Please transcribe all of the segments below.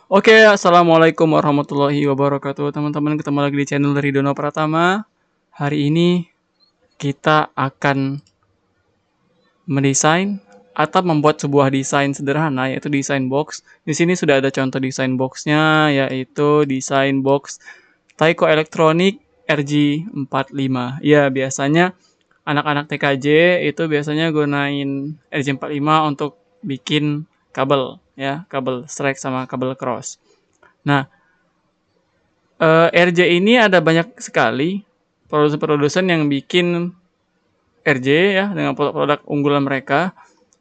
Oke, assalamualaikum warahmatullahi wabarakatuh, teman-teman. Ketemu lagi di channel dari Dono Pratama. Hari ini kita akan mendesain atau membuat sebuah desain sederhana, yaitu desain box. Di sini sudah ada contoh desain boxnya, yaitu desain box Taiko Electronic RG45. Ya, biasanya anak-anak TKJ itu biasanya gunain RG45 untuk bikin kabel, ya, kabel strike sama kabel cross. Nah, RJ ini ada banyak sekali produsen-produsen yang bikin RJ ya dengan produk-produk unggulan mereka.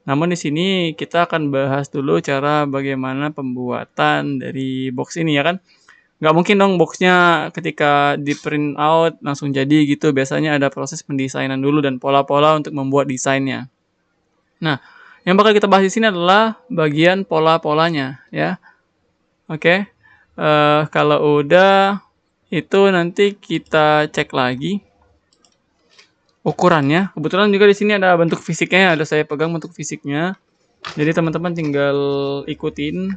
Namun di sini kita akan bahas dulu cara bagaimana pembuatan dari box ini ya kan. Nggak mungkin dong boxnya ketika di print out langsung jadi gitu. Biasanya ada proses pendesainan dulu dan pola-pola untuk membuat desainnya. Nah, yang bakal kita bahas di sini adalah bagian pola-polanya ya. Oke. Kalau udah itu nanti kita cek lagi ukurannya. Kebetulan juga di sini ada bentuk fisiknya, ada saya pegang bentuk fisiknya. Jadi teman-teman tinggal ikutin.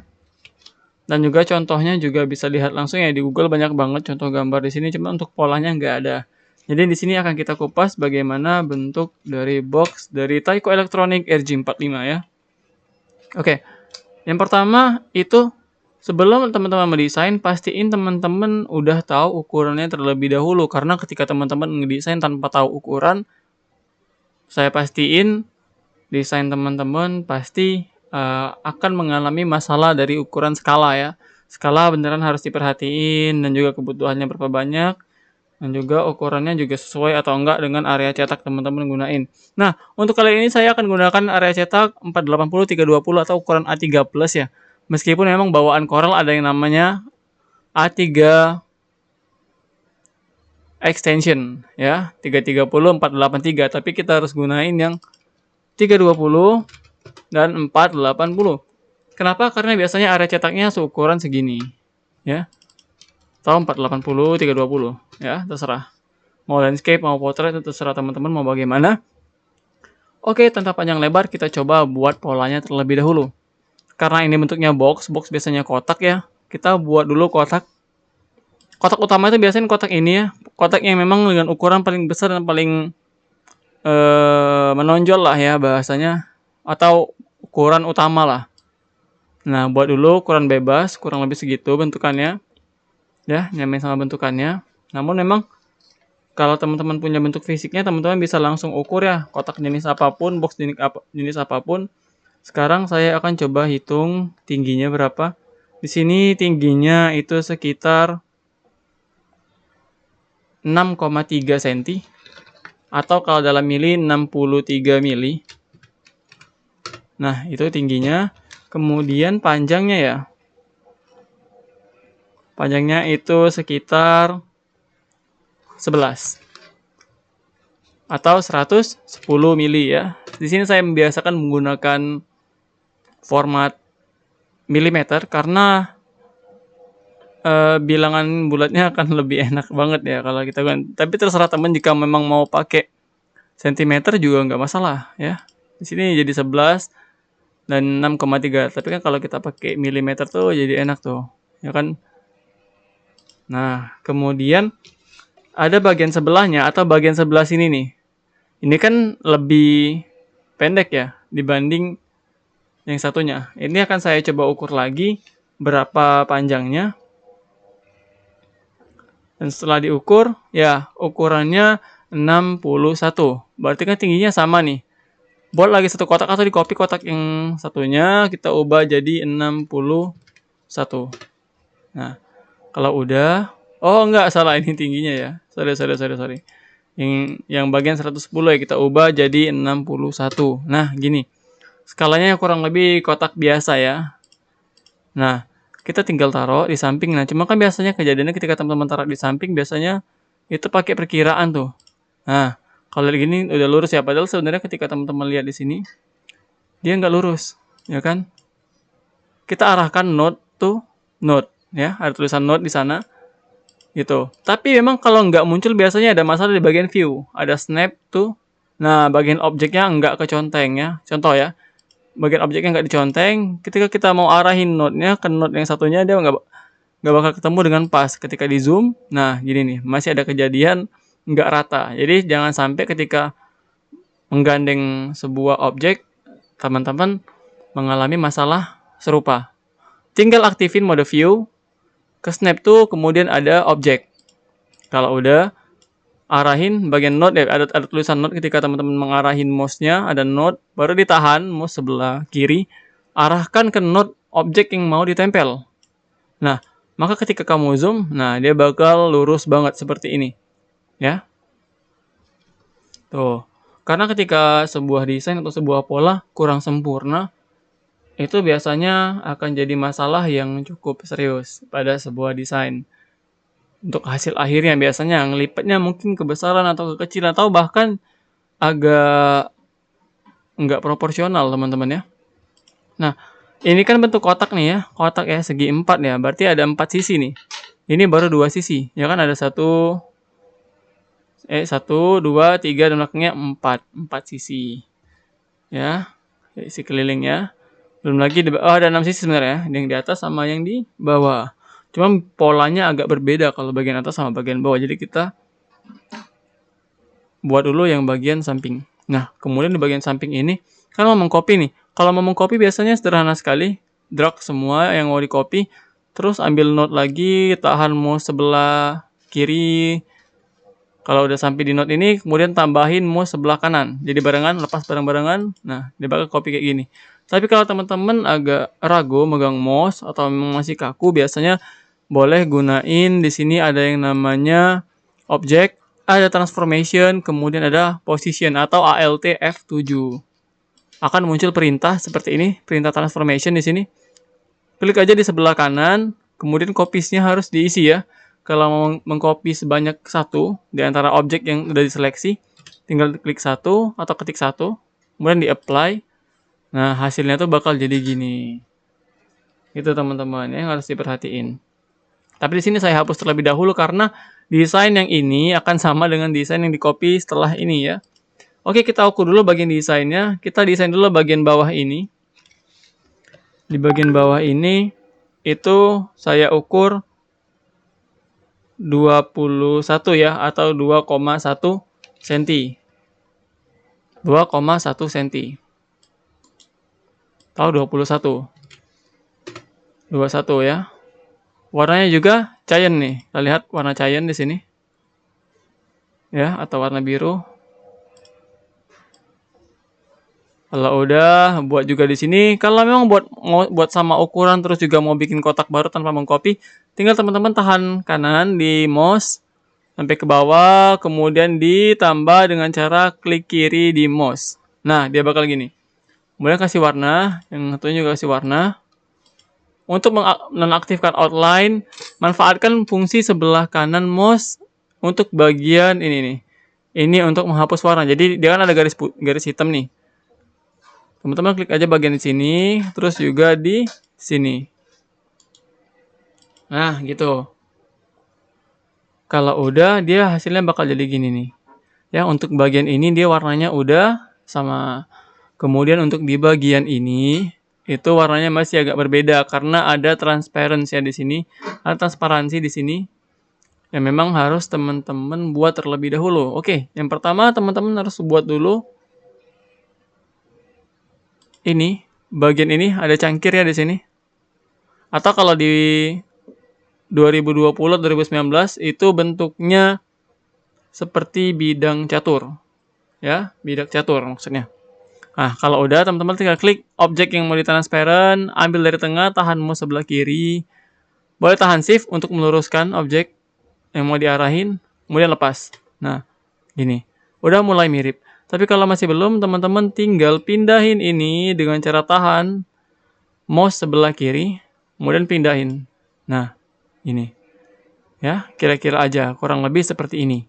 Dan juga contohnya juga bisa lihat langsung ya, di Google banyak banget contoh gambar di sini, cuma untuk polanya nggak ada. Jadi di sini akan kita kupas bagaimana bentuk dari box dari Taiko Electronic RG45 ya. Oke. Yang pertama itu sebelum teman-teman mendesain, pastiin teman-teman udah tahu ukurannya terlebih dahulu. Karena ketika teman-teman ngedesain tanpa tahu ukuran, saya pastiin desain teman-teman pasti akan mengalami masalah dari ukuran skala ya. Skala beneran harus diperhatiin dan juga kebutuhannya berapa banyak. Dan juga ukurannya juga sesuai atau enggak dengan area cetak teman-teman gunain. Nah, untuk kali ini saya akan gunakan area cetak 480 320 atau ukuran A3 plus ya. Meskipun memang bawaan Corel ada yang namanya A3 extension ya, 330 483, tapi kita harus gunain yang 320 dan 480. Kenapa? Karena biasanya area cetaknya seukuran segini ya. Atau 480 320 ya, terserah. Mau landscape mau portrait itu terserah teman-teman mau bagaimana. Oke, tanpa panjang lebar kita coba buat polanya terlebih dahulu. Karena ini bentuknya box biasanya kotak ya. Kita buat dulu kotak. Kotak utama itu biasanya kotak ini ya. Kotak yang memang dengan ukuran paling besar dan paling menonjol lah ya bahasanya. Atau ukuran utama lah. Nah, buat dulu ukuran bebas, kurang lebih segitu bentukannya. Ya, nyamain sama bentukannya. Namun memang kalau teman-teman punya bentuk fisiknya, teman-teman bisa langsung ukur ya, kotak jenis apapun, box jenis apapun. Sekarang saya akan coba hitung tingginya berapa. Di sini tingginya itu sekitar 6,3 cm. Atau kalau dalam mili 63 mili. Nah, itu tingginya. Kemudian panjangnya ya. Panjangnya itu sekitar 11 atau 110 mili ya. Di sini saya membiasakan menggunakan format milimeter karena bilangan bulatnya akan lebih enak banget ya kalau kita kan. Tapi terserah teman jika memang mau pakai sentimeter juga nggak masalah ya. Di sini jadi 11 dan 6,3. Tapi kan kalau kita pakai milimeter tuh jadi enak tuh, ya kan? Nah, kemudian ada bagian sebelahnya atau bagian sebelah sini nih. Ini kan lebih pendek ya dibanding yang satunya. Ini akan saya coba ukur lagi berapa panjangnya. Dan setelah diukur, ya ukurannya 61. Berarti kan tingginya sama nih. Buat lagi satu kotak atau di copy kotak yang satunya, kita ubah jadi 61. Nah, kalau udah, oh enggak salah ini tingginya ya. Sorry. Yang bagian 110 ya kita ubah jadi 61. Nah, gini. Skalanya kurang lebih kotak biasa ya. Nah, kita tinggal taruh di samping. Nah, cuma kan biasanya kejadiannya ketika teman-teman taruh di samping biasanya itu pakai perkiraan tuh. Nah, kalau gini udah lurus ya. Padahal sebenarnya ketika teman-teman lihat di sini dia nggak lurus, ya kan? Kita arahkan node to node ya. Ada tulisan node di sana. Gitu. Tapi memang kalau nggak muncul biasanya ada masalah di bagian view. Ada snap to. Nah, bagian objeknya nggak keconteng ya. Contoh ya. bagian objeknya nggak diconteng, ketika kita mau arahin node-nya ke node yang satunya, dia nggak bakal ketemu dengan pas. Ketika di zoom, nah gini nih, masih ada kejadian nggak rata. Jadi jangan sampai ketika menggandeng sebuah objek, teman-teman mengalami masalah serupa. Tinggal aktifin mode view, ke snap to, kemudian ada objek. Kalau udah, arahin bagian node, ada tulisan node. Ketika teman-teman mengarahin mouse-nya, ada node, baru ditahan mouse sebelah kiri, arahkan ke node objek yang mau ditempel. Nah, maka ketika kamu zoom, nah dia bakal lurus banget seperti ini. Ya. Tuh. Karena ketika sebuah desain atau sebuah pola kurang sempurna, itu biasanya akan jadi masalah yang cukup serius pada sebuah desain. Untuk hasil akhirnya biasanya ngelipatnya mungkin kebesaran atau kekecilan, atau bahkan agak nggak proporsional, teman-teman ya. Nah, ini kan bentuk kotak nih ya, kotak ya, segi 4 ya, berarti ada 4 sisi nih. Ini baru 2 sisi, ya kan, ada 1, 2, 3, dan belakangnya 4 sisi. Ya, isi kelilingnya. Belum lagi ada 6 sisi sebenarnya, yang di atas sama yang di bawah. Cuma polanya agak berbeda kalau bagian atas sama bagian bawah. Jadi kita buat dulu yang bagian samping. Nah, kemudian di bagian samping ini kan mau mengcopy nih. Kalau mau mengcopy biasanya sederhana sekali. Drag semua yang mau di copy, terus ambil node lagi, tahan mouse sebelah kiri. Kalau udah sampai di node ini, kemudian tambahin mouse sebelah kanan. Jadi barengan, lepas bareng-barengan. Nah, dia bakal copy kayak gini. Tapi kalau teman-teman agak ragu megang mouse atau masih kaku, biasanya boleh gunain di sini ada yang namanya object, ada transformation, kemudian ada position atau alt F7. Akan muncul perintah seperti ini, perintah transformation di sini. Klik aja di sebelah kanan, kemudian copies-nya harus diisi ya. Kalau mau mengcopy sebanyak 1 di antara objek yang udah diseleksi, tinggal klik 1 atau ketik 1, kemudian di-apply. Nah, hasilnya tuh bakal jadi gini. Itu teman-teman yang harus diperhatiin. Tapi di sini saya hapus terlebih dahulu karena desain yang ini akan sama dengan desain yang di-copy setelah ini ya. Oke, kita ukur dulu bagian desainnya. Kita desain dulu bagian bawah ini. Di bagian bawah ini itu saya ukur 21 ya, atau 2,1 cm. 2,1 cm. Atau 21. 21 ya. Warnanya juga cyan nih. Kita lihat warna cyan di sini. Ya, atau warna biru. Kalau udah buat juga di sini, kalau memang buat sama ukuran terus juga mau bikin kotak baru tanpa mengcopy, tinggal teman-teman tahan kanan di mouse sampai ke bawah, kemudian ditambah dengan cara klik kiri di mouse. Nah, dia bakal gini. Kemudian kasih warna, yang satunya juga kasih warna. Untuk menonaktifkan outline, manfaatkan fungsi sebelah kanan mouse untuk bagian ini nih. Ini untuk menghapus warna. Jadi dia kan ada garis hitam nih. Teman-teman klik aja bagian di sini, terus juga di sini. Nah, gitu. Kalau udah, dia hasilnya bakal jadi gini nih. Ya, untuk bagian ini dia warnanya udah sama. Kemudian untuk di bagian ini, itu warnanya masih agak berbeda karena ada transparansi di sini, ada transparansi di sini. Yang memang harus teman-teman buat terlebih dahulu. Oke, yang pertama teman-teman harus buat dulu ini, bagian ini ada cangkir ya di sini. Atau kalau di 2020 2019 itu bentuknya seperti bidang catur. Ya, bidang catur maksudnya. Nah, kalau udah teman-teman tinggal klik objek yang mau ditransparent, ambil dari tengah, tahan mouse sebelah kiri. Boleh tahan shift untuk meluruskan objek yang mau diarahin, kemudian lepas. Nah, gini. Udah mulai mirip. Tapi kalau masih belum, teman-teman tinggal pindahin ini dengan cara tahan mouse sebelah kiri, kemudian pindahin. Nah, ini. Ya, kira-kira aja, kurang lebih seperti ini.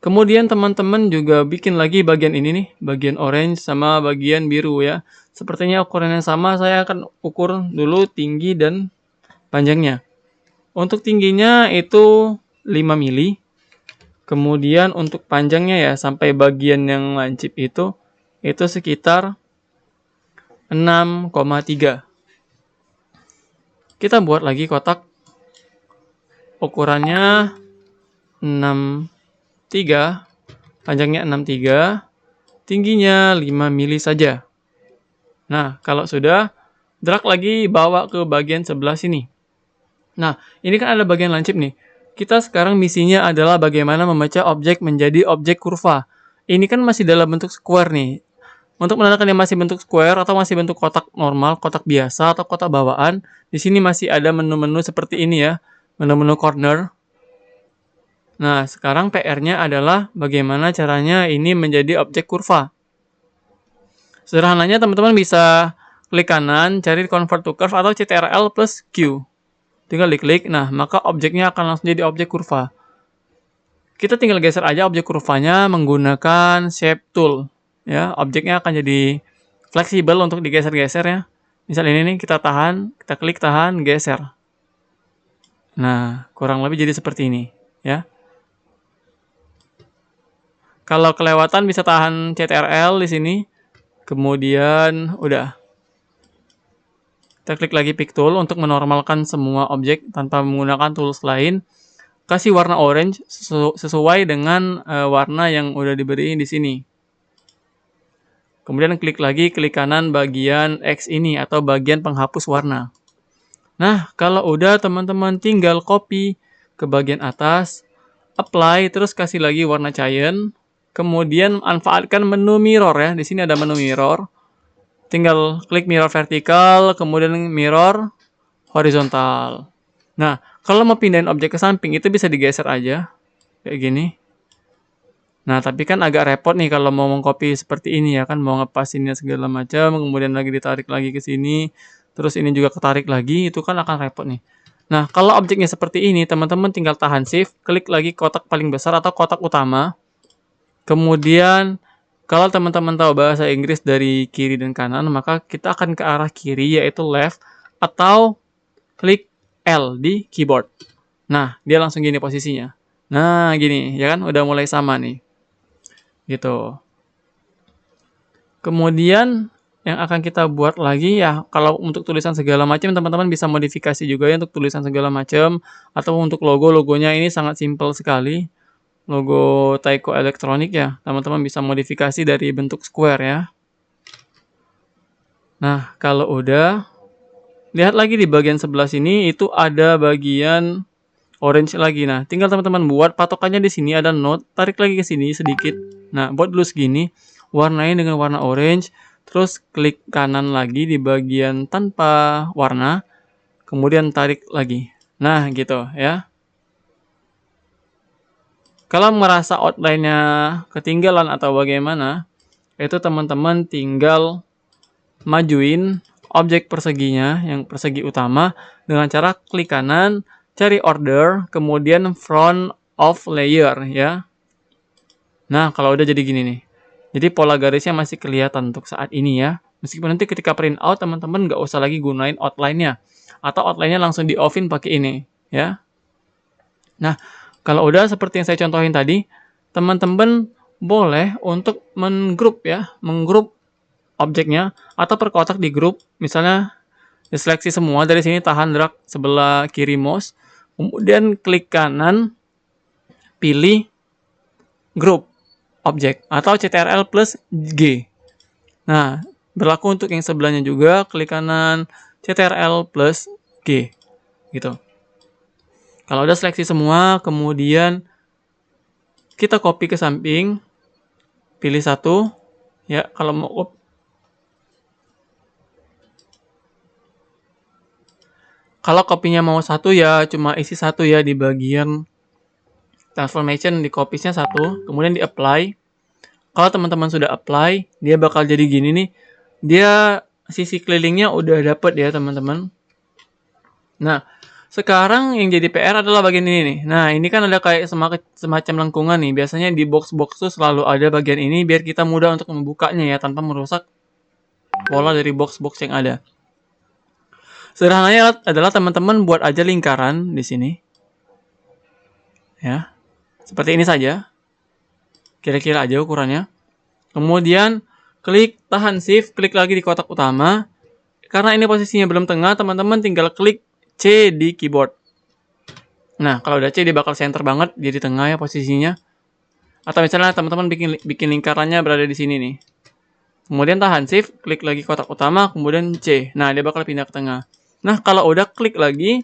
Kemudian teman-teman juga bikin lagi bagian ini nih, bagian orange sama bagian biru ya. Sepertinya ukurannya sama, saya akan ukur dulu tinggi dan panjangnya. Untuk tingginya itu 5 mili. Kemudian untuk panjangnya ya, sampai bagian yang lancip itu sekitar 6,3. Kita buat lagi kotak ukurannya 6,3, panjangnya 6,3, tingginya 5 mili saja. Nah, kalau sudah, drag lagi bawa ke bagian sebelah sini. Nah, ini kan ada bagian lancip nih. Kita sekarang misinya adalah bagaimana memecah objek menjadi objek kurva. Ini kan masih dalam bentuk square nih. Untuk menandakan yang masih bentuk square atau masih bentuk kotak normal, kotak biasa atau kotak bawaan, di sini masih ada menu-menu seperti ini ya, menu-menu corner. Nah, sekarang PR-nya adalah bagaimana caranya ini menjadi objek kurva. Sederhananya teman-teman bisa klik kanan, cari convert to curve atau CTRL plus Q. Tinggal diklik, nah maka objeknya akan langsung jadi objek kurva. Kita tinggal geser aja objek kurvanya menggunakan shape tool. Ya, objeknya akan jadi fleksibel untuk digeser-geser ya. Misal ini nih, kita tahan, kita klik tahan, geser. Nah, kurang lebih jadi seperti ini ya. Kalau kelewatan bisa tahan CTRL di sini. Kemudian udah. Kita klik lagi pick tool untuk menormalkan semua objek tanpa menggunakan tools lain. Kasih warna orange sesuai dengan warna yang udah diberi di sini. Kemudian klik lagi, klik kanan bagian X ini atau bagian penghapus warna. Nah, kalau udah teman-teman tinggal copy ke bagian atas, apply, terus kasih lagi warna cyan. Kemudian manfaatkan menu mirror ya. Di sini ada menu mirror. Tinggal klik mirror vertikal, kemudian mirror horizontal. Nah, kalau mau pindahin objek ke samping itu bisa digeser aja. Kayak gini. Nah, tapi kan agak repot nih kalau mau mengcopy seperti ini ya kan. Mau ngepasinnya segala macam, kemudian lagi ditarik lagi ke sini. Terus ini juga ketarik lagi, itu kan akan repot nih. Nah, kalau objeknya seperti ini, teman-teman tinggal tahan shift, klik lagi kotak paling besar atau kotak utama. Kemudian kalau teman-teman tahu bahasa Inggris dari kiri dan kanan, maka kita akan ke arah kiri yaitu left atau klik L di keyboard. Nah, dia langsung gini posisinya. Nah, gini, ya kan? Udah mulai sama nih. Gitu. Kemudian yang akan kita buat lagi ya, kalau untuk tulisan segala macam teman-teman bisa modifikasi juga ya untuk tulisan segala macam atau untuk logonya ini sangat simpel sekali. Logo Taiko Elektronik ya, teman-teman bisa modifikasi dari bentuk square ya. Nah, kalau udah, lihat lagi di bagian sebelah sini itu ada bagian orange lagi. Nah, tinggal teman-teman buat patokannya di sini ada note, tarik lagi ke sini sedikit. Nah, buat dulu segini, warnain dengan warna orange, terus klik kanan lagi di bagian tanpa warna, kemudian tarik lagi. Nah, gitu ya. Kalau merasa outline-nya ketinggalan atau bagaimana, itu teman-teman tinggal majuin objek perseginya, yang persegi utama, dengan cara klik kanan, cari order, kemudian front of layer ya. Nah, kalau udah jadi gini nih. Jadi pola garisnya masih kelihatan untuk saat ini ya. Meskipun nanti ketika print out, teman-teman nggak usah lagi gunain outline-nya. Atau outline-nya langsung di off-in pakai ini ya. Nah, kalau udah seperti yang saya contohin tadi, teman-teman boleh untuk menggrup ya, menggrup objeknya atau per kotak di grup. Misalnya diseleksi semua dari sini, tahan drag sebelah kiri mouse, kemudian klik kanan, pilih grup objek atau CTRL plus G. Nah, berlaku untuk yang sebelahnya juga, klik kanan, CTRL plus G gitu. Kalau udah seleksi semua, kemudian kita copy ke samping, pilih satu, ya. Kalau copy-nya mau satu ya, cuma isi satu ya di bagian transformation, di copy-nya satu, kemudian di apply. Kalau teman-teman sudah apply, dia bakal jadi gini nih. Dia sisi kelilingnya udah dapet ya teman-teman. Nah, sekarang yang jadi PR adalah bagian ini nih. Nah, ini kan ada kayak semacam lengkungan nih. Biasanya di box-box tuh selalu ada bagian ini biar kita mudah untuk membukanya ya tanpa merusak pola dari box-box yang ada. Sederhananya adalah teman-teman buat aja lingkaran di sini. Ya. Seperti ini saja. Kira-kira aja ukurannya. Kemudian klik, tahan shift, klik lagi di kotak utama. Karena ini posisinya belum tengah, teman-teman tinggal klik C di keyboard. Nah, kalau udah C dia bakal center banget, jadi tengah ya posisinya. Atau misalnya teman-teman bikin lingkarannya berada di sini nih. Kemudian tahan shift, klik lagi kotak utama, kemudian C. Nah, dia bakal pindah ke tengah. Nah, kalau udah klik lagi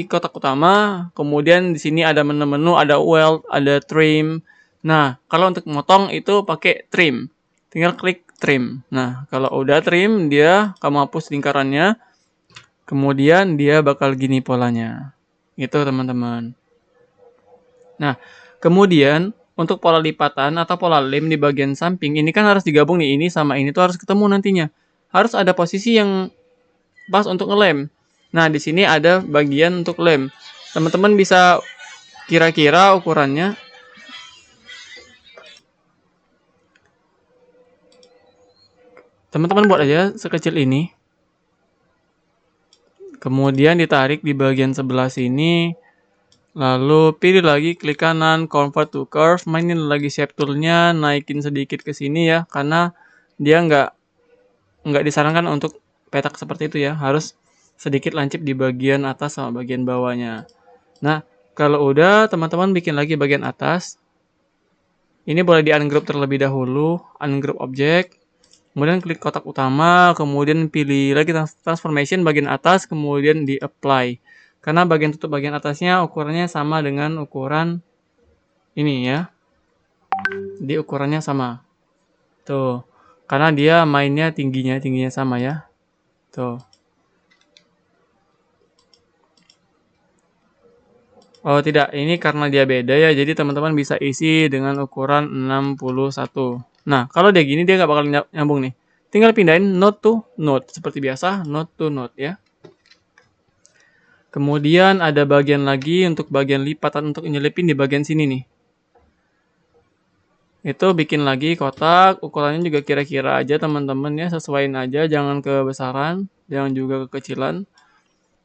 kotak utama, kemudian di sini ada menu-menu, ada weld, ada trim. Nah, kalau untuk motong itu pakai trim. Tinggal klik trim. Nah, kalau udah trim, kamu hapus lingkarannya. Kemudian dia bakal gini polanya. Gitu teman-teman. Nah, kemudian untuk pola lipatan atau pola lem di bagian samping ini kan harus digabung nih, ini sama ini tuh harus ketemu nantinya. Harus ada posisi yang pas untuk ngelem. Nah, di sini ada bagian untuk lem. Teman-teman bisa kira-kira ukurannya. Teman-teman buat aja sekecil ini. Kemudian ditarik di bagian sebelah sini. Lalu pilih lagi, klik kanan, convert to curve, mainin lagi shape toolnya, naikin sedikit ke sini ya, karena dia nggak disarankan untuk petak seperti itu ya, harus sedikit lancip di bagian atas sama bagian bawahnya. Nah, kalau udah teman-teman bikin lagi bagian atas, ini boleh di ungroup terlebih dahulu, ungroup object, kemudian klik kotak utama, kemudian pilih lagi transformation bagian atas, kemudian di apply. Karena bagian tutup bagian atasnya ukurannya sama dengan ukuran ini ya. Di ukurannya sama. Tuh. Karena dia mainnya tingginya sama ya. Tuh. Oh tidak, ini karena dia beda ya. Jadi teman-teman bisa isi dengan ukuran 61. Nah, kalau dia gini dia nggak bakal nyambung nih. Tinggal pindahin node to node. Seperti biasa, node to node ya. Kemudian ada bagian lagi untuk bagian lipatan untuk nyelipin di bagian sini nih. Itu bikin lagi kotak, ukurannya juga kira-kira aja teman-teman ya, sesuaiin aja, jangan kebesaran, jangan juga kekecilan.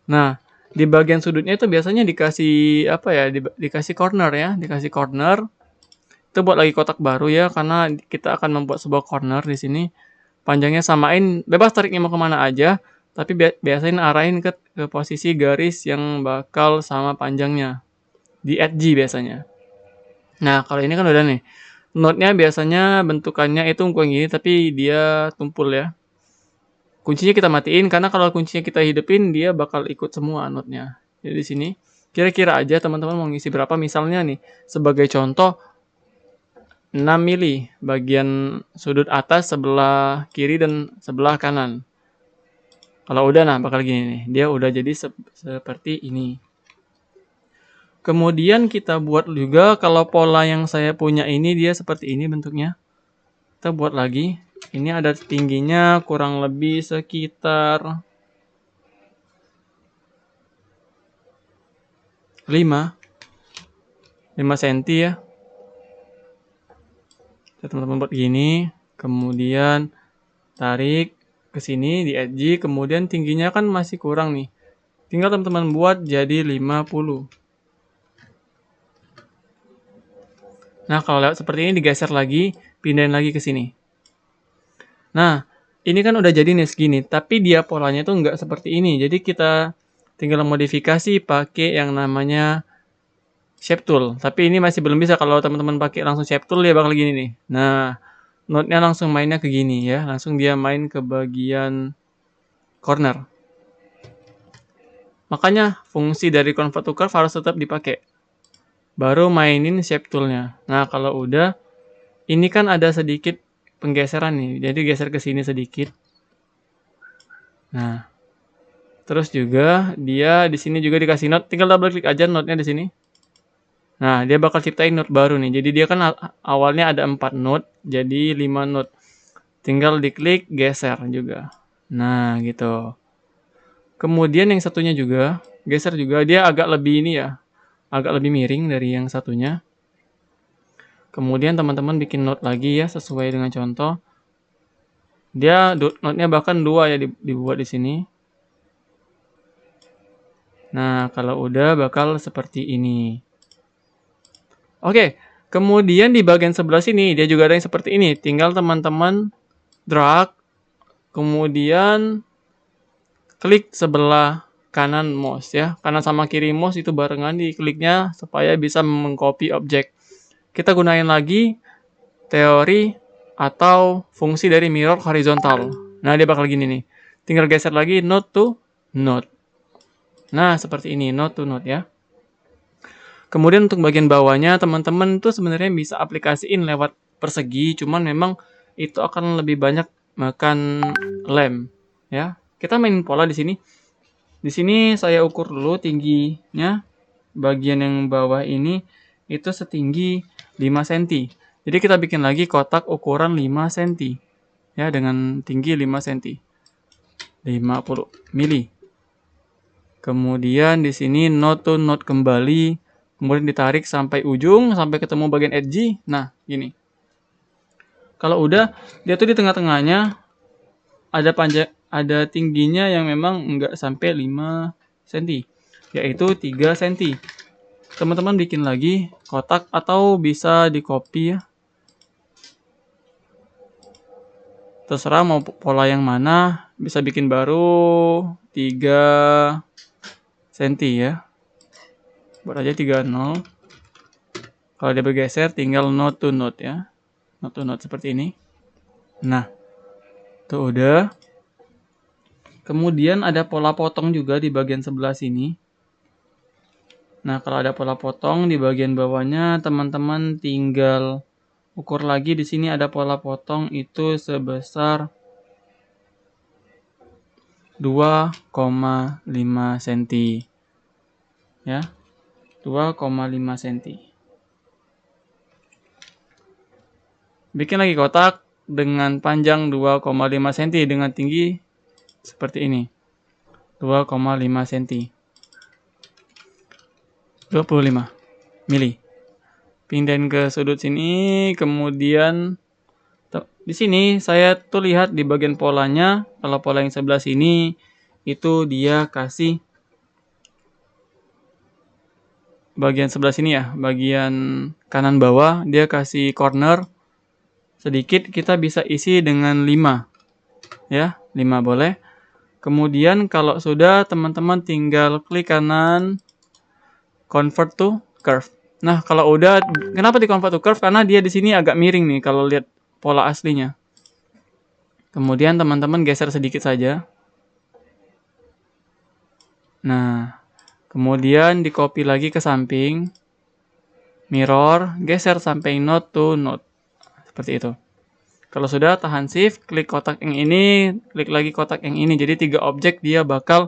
Nah, di bagian sudutnya itu biasanya dikasih apa ya, dikasih corner ya, dikasih corner. Itu buat lagi kotak baru ya, karena kita akan membuat sebuah corner di sini. Panjangnya samain, bebas tariknya mau kemana aja. Tapi biasain arahin ke posisi garis yang bakal sama panjangnya. Di edge biasanya. Nah, kalau ini kan udah nih. Node-nya biasanya bentukannya itu kayak gini, tapi dia tumpul ya. Kuncinya kita matiin, karena kalau kuncinya kita hidupin, dia bakal ikut semua node-nya. Jadi di sini, kira-kira aja teman-teman mau ngisi berapa. Misalnya nih, sebagai contoh, 6 mili bagian sudut atas sebelah kiri dan sebelah kanan. Kalau udah nah bakal gini nih. Dia udah jadi seperti ini. Kemudian kita buat juga kalau pola yang saya punya ini dia seperti ini bentuknya. Kita buat lagi. Ini ada tingginya kurang lebih sekitar 5 cm ya. Teman-teman buat gini, kemudian tarik ke sini di edge, kemudian tingginya kan masih kurang nih. Tinggal teman-teman buat jadi 50. Nah, kalau lewat seperti ini digeser lagi, pindahin lagi ke sini. Nah, ini kan udah jadi nih segini, tapi dia polanya tuh nggak seperti ini. Jadi kita tinggal modifikasi pakai yang namanya shape tool. Tapi ini masih belum bisa kalau teman-teman pakai langsung shape tool ya bakal gini nih. Nah, node-nya langsung mainnya ke gini ya. Langsung dia main ke bagian corner. Makanya fungsi dari convert to curve harus tetap dipakai. Baru mainin shape tool-nya. Nah, kalau udah, ini kan ada sedikit penggeseran nih. Jadi geser ke sini sedikit. Nah, terus juga dia di sini juga dikasih node. Tinggal double klik aja node-nya di sini. Nah, dia bakal ciptain node baru nih. Jadi dia kan awalnya ada 4 node, jadi 5 node. Tinggal diklik, geser juga. Nah, gitu. Kemudian yang satunya juga, geser juga. Dia agak lebih ini ya, agak lebih miring dari yang satunya. Kemudian teman-teman bikin node lagi ya, sesuai dengan contoh. Dia node-nya bahkan 2 ya dibuat di sini. Nah, kalau udah bakal seperti ini. Oke, kemudian di bagian sebelah sini dia juga ada yang seperti ini. Tinggal teman-teman drag, kemudian klik sebelah kanan mouse ya. Kanan sama kiri mouse itu barengan dikliknya supaya bisa mengcopy objek. Kita gunain lagi teori atau fungsi dari mirror horizontal. Nah, dia bakal gini nih. Tinggal geser lagi node to node. Nah, seperti ini, node to node ya. Kemudian untuk bagian bawahnya, teman-teman tuh sebenarnya bisa aplikasiin lewat persegi, cuman memang itu akan lebih banyak makan lem ya. Kita main pola di sini. Di sini saya ukur dulu tingginya. Bagian yang bawah ini itu setinggi 5 cm. Jadi kita bikin lagi kotak ukuran 5 cm ya, dengan tinggi 5 cm. 50 mili. Kemudian di sini node to node kembali, kemudian ditarik sampai ujung sampai ketemu bagian edgy. Nah, gini. Kalau udah, dia tuh di tengah-tengahnya ada tingginya yang memang enggak sampai 5 cm, yaitu 3 cm. Teman-teman bikin lagi kotak atau bisa di copy ya. Terserah mau pola yang mana, bisa bikin baru 3 cm ya. Buat aja 30. Kalau dia bergeser tinggal node to node ya. Node to node seperti ini. Nah, tuh udah. Kemudian ada pola potong juga di bagian sebelah sini. Nah, kalau ada pola potong di bagian bawahnya, teman-teman tinggal ukur lagi. Di sini ada pola potong itu sebesar 2,5 cm. Ya, 2,5 cm. Bikin lagi kotak dengan panjang 2,5 cm dengan tinggi seperti ini. 2,5 cm. 25 mili. Pindahin ke sudut sini, kemudian di sini saya tuh lihat di bagian polanya, kalau pola yang sebelah sini itu dia kasih bagian sebelah sini ya, bagian kanan bawah dia kasih corner sedikit, kita bisa isi dengan 5 ya, 5 boleh. Kemudian kalau sudah, teman-teman tinggal klik kanan convert to curve. Nah, kalau udah, kenapa di convert to curve? Karena dia di sini agak miring nih kalau lihat pola aslinya. Kemudian teman-teman geser sedikit saja. Nah, kemudian di copy lagi ke samping. Mirror, geser sampai node to node. Seperti itu. Kalau sudah, tahan shift, klik kotak yang ini, klik lagi kotak yang ini. Jadi 3 objek dia bakal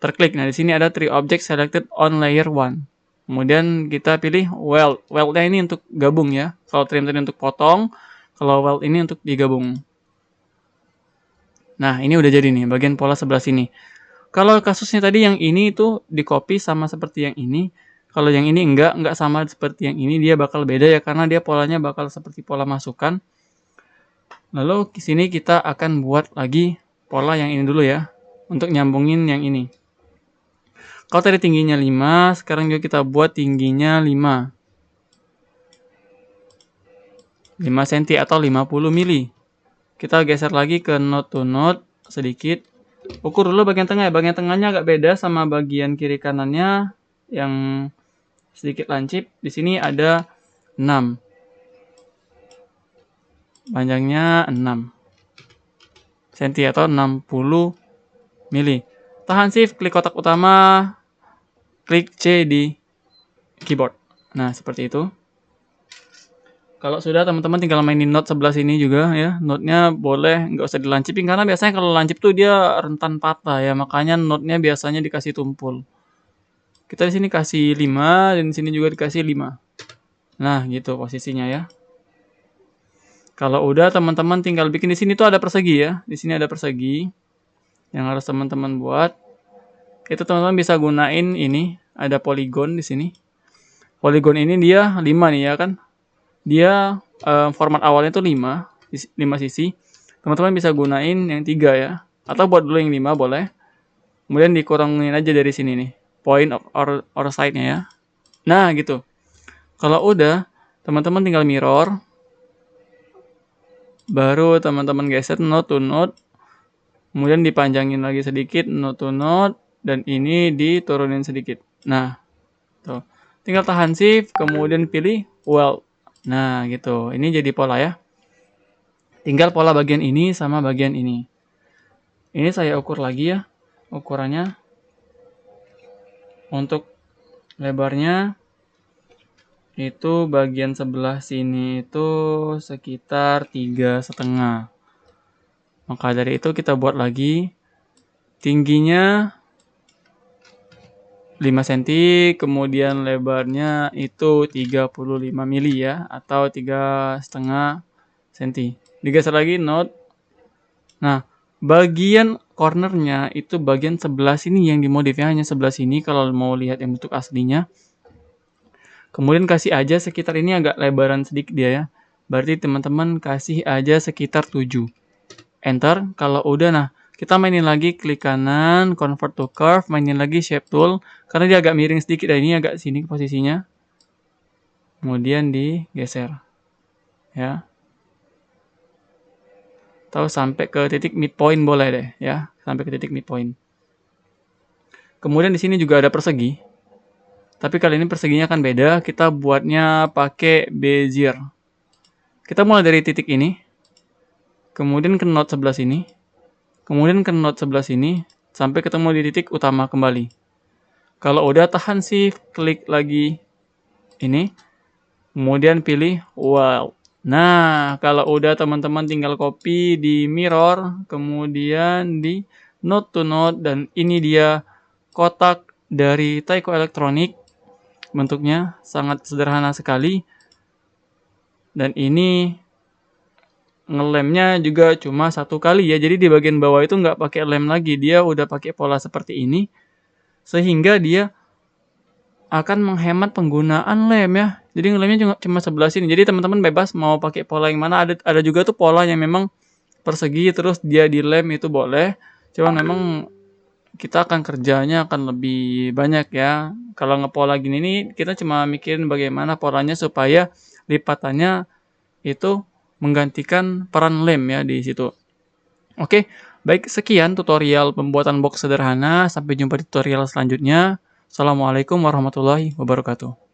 terklik. Nah, di sini ada 3 object selected on layer 1. Kemudian kita pilih weld. Weldnya ini untuk gabung ya. Kalau trim tadi untuk potong, kalau weld ini untuk digabung. Nah, ini udah jadi nih, bagian pola sebelah sini. Kalau kasusnya tadi yang ini itu di copy sama seperti yang ini. Kalau yang ini enggak sama seperti yang ini, dia bakal beda ya, karena dia polanya bakal seperti pola masukan. Lalu di sini kita akan buat lagi pola yang ini dulu ya, untuk nyambungin yang ini. Kalau tadi tingginya 5, sekarang juga kita buat tingginya 5. 5 cm atau 50 mili. Kita geser lagi ke node to node sedikit. Ukur dulu bagian tengah ya. Bagian tengahnya agak beda sama bagian kiri kanannya yang sedikit lancip. Di sini ada 6. Panjangnya 6 cm atau 60 mili. Tahan shift, klik kotak utama, klik C di keyboard. Nah, seperti itu. Kalau sudah, teman-teman tinggal mainin node sebelah sini juga ya. Node-nya boleh nggak usah dilancipin, karena biasanya kalau lancip tuh dia rentan patah ya. Makanya node-nya biasanya dikasih tumpul. Kita di sini kasih 5 dan di sini juga dikasih 5. Nah, gitu posisinya ya. Kalau udah, teman-teman tinggal bikin di sini tuh ada persegi ya. Di sini ada persegi yang harus teman-teman buat. Itu teman-teman bisa gunain ini, ada poligon di sini. Poligon ini dia 5 nih ya kan. Dia format awalnya tuh 5 sisi. Teman-teman bisa gunain yang 3 ya. Atau buat dulu yang 5 boleh. Kemudian dikurangin aja dari sini nih, point or side-nya ya. Nah, gitu. Kalau udah, teman-teman tinggal mirror. baru teman-teman geser node to node, kemudian dipanjangin lagi sedikit node to node, dan ini diturunin sedikit. Nah, tuh. Tinggal tahan shift, kemudian pilih weld. Nah, gitu. Ini jadi pola ya. Tinggal pola bagian ini sama bagian ini. Ini saya ukur lagi ya, ukurannya. Untuk lebarnya itu bagian sebelah sini itu sekitar 3,5. Maka dari itu kita buat lagi. Tingginya 5 cm, kemudian lebarnya itu 35 mili ya, atau 3,5 cm. Digeser lagi node. Nah, bagian cornernya itu bagian sebelah sini yang dimodif ya, hanya sebelah sini kalau mau lihat yang bentuk aslinya. Kemudian kasih aja sekitar ini agak lebaran sedikit dia ya. Berarti teman-teman kasih aja sekitar 7. Enter. Kalau udah, nah kita mainin lagi klik kanan, convert to curve, mainin lagi shape tool. Karena dia agak miring sedikit, ini agak sini posisinya. Kemudian digeser. Ya. Atau sampai ke titik midpoint boleh deh ya, sampai ke titik midpoint. Kemudian di sini juga ada persegi. Tapi kali ini perseginya kan beda, kita buatnya pakai bezier. Kita mulai dari titik ini. Kemudian ke node sebelah sini. Kemudian ke node sebelah sini sampai ketemu di titik utama kembali. Kalau udah tahan shift, klik lagi ini. Kemudian pilih weld. Nah, kalau udah teman-teman tinggal copy di mirror, kemudian di node to node, dan ini dia kotak dari Taiko Electronic. Bentuknya sangat sederhana sekali. Dan ini ngelemnya juga cuma 1 kali ya. Jadi di bagian bawah itu nggak pakai lem lagi, dia udah pakai pola seperti ini. Sehingga dia akan menghemat penggunaan lem ya. Jadi ngelemnya cuma sebelah sini. Jadi teman-teman bebas mau pakai pola yang mana. Ada juga tuh pola yang memang persegi terus dia dilem, itu boleh. Cuman memang kita akan kerjanya akan lebih banyak ya. Kalau ngepola gini nih kita cuma mikirin bagaimana polanya supaya lipatannya itu menggantikan peran lem ya di situ. Oke, baik, sekian tutorial pembuatan box sederhana. Sampai jumpa di tutorial selanjutnya. Assalamualaikum warahmatullahi wabarakatuh.